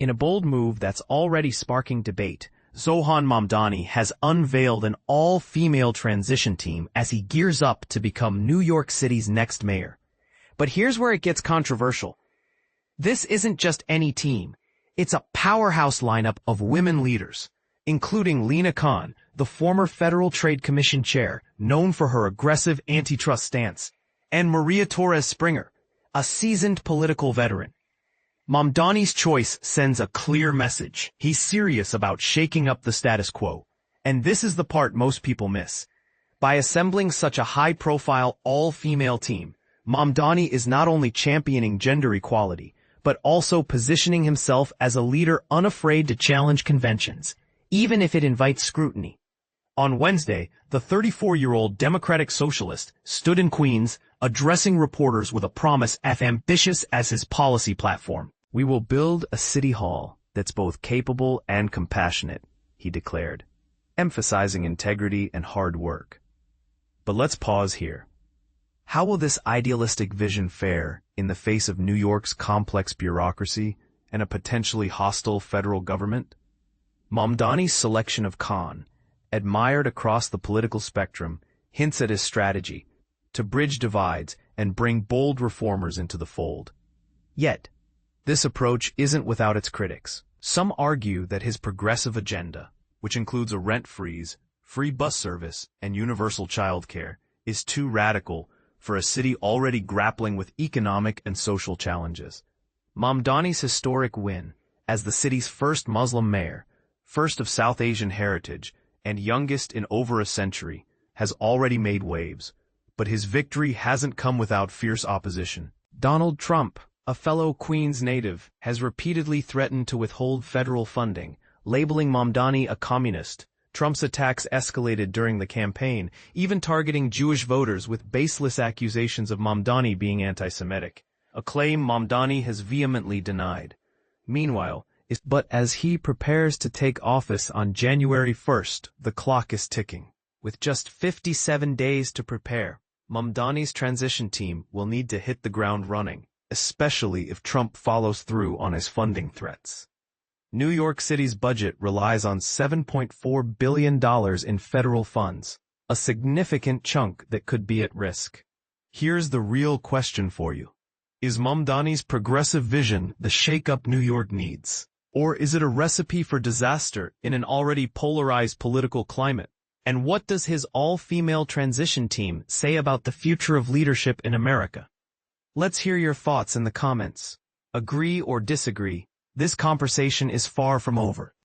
In a bold move that's already sparking debate, Zohran Mamdani has unveiled an all-female transition team as he gears up to become New York City's next mayor. But here's where it gets controversial. This isn't just any team. It's a powerhouse lineup of women leaders, including Lina, the former Federal Trade Commission chair, known for her aggressive antitrust stance, and Maria Torres-Springer, a seasoned political veteran. Mamdani's choice sends a clear message. He's serious about shaking up the status quo. And this is the part most people miss. By assembling such a high-profile, all-female team, Mamdani is not only championing gender equality, but also positioning himself as a leader unafraid to challenge conventions, even if it invites scrutiny. On Wednesday, the 34-year-old Democratic Socialist stood in Queens, addressing reporters with a promise as ambitious as his policy platform. "We will build a city hall that's both capable and compassionate," he declared, emphasizing integrity and hard work. But let's pause here. How will this idealistic vision fare in the face of New York's complex bureaucracy and a potentially hostile federal government? Mamdani's selection of Khan, admired across the political spectrum, hints at his strategy to bridge divides and bring bold reformers into the fold. Yet, this approach isn't without its critics. Some argue that his progressive agenda, which includes a rent freeze, free bus service, and universal childcare, is too radical for a city already grappling with economic and social challenges. Mamdani's historic win as the city's first Muslim mayor, first of South Asian heritage, and youngest in over a century, has already made waves. But his victory hasn't come without fierce opposition. Donald Trump, a fellow Queens native, has repeatedly threatened to withhold federal funding, labeling Mamdani a communist. Trump's attacks escalated during the campaign, even targeting Jewish voters with baseless accusations of Mamdani being anti-Semitic, a claim Mamdani has vehemently denied. Meanwhile, but as he prepares to take office on January 1st, the clock is ticking. With just 57 days to prepare, Mamdani's transition team will need to hit the ground running, especially if Trump follows through on his funding threats. New York City's budget relies on $7.4 billion in federal funds, a significant chunk that could be at risk. Here's the real question for you. Is Mamdani's progressive vision the shake-up New York needs? Or is it a recipe for disaster in an already polarized political climate? And what does his all-female transition team say about the future of leadership in America? Let's hear your thoughts in the comments. Agree or disagree, this conversation is far from over.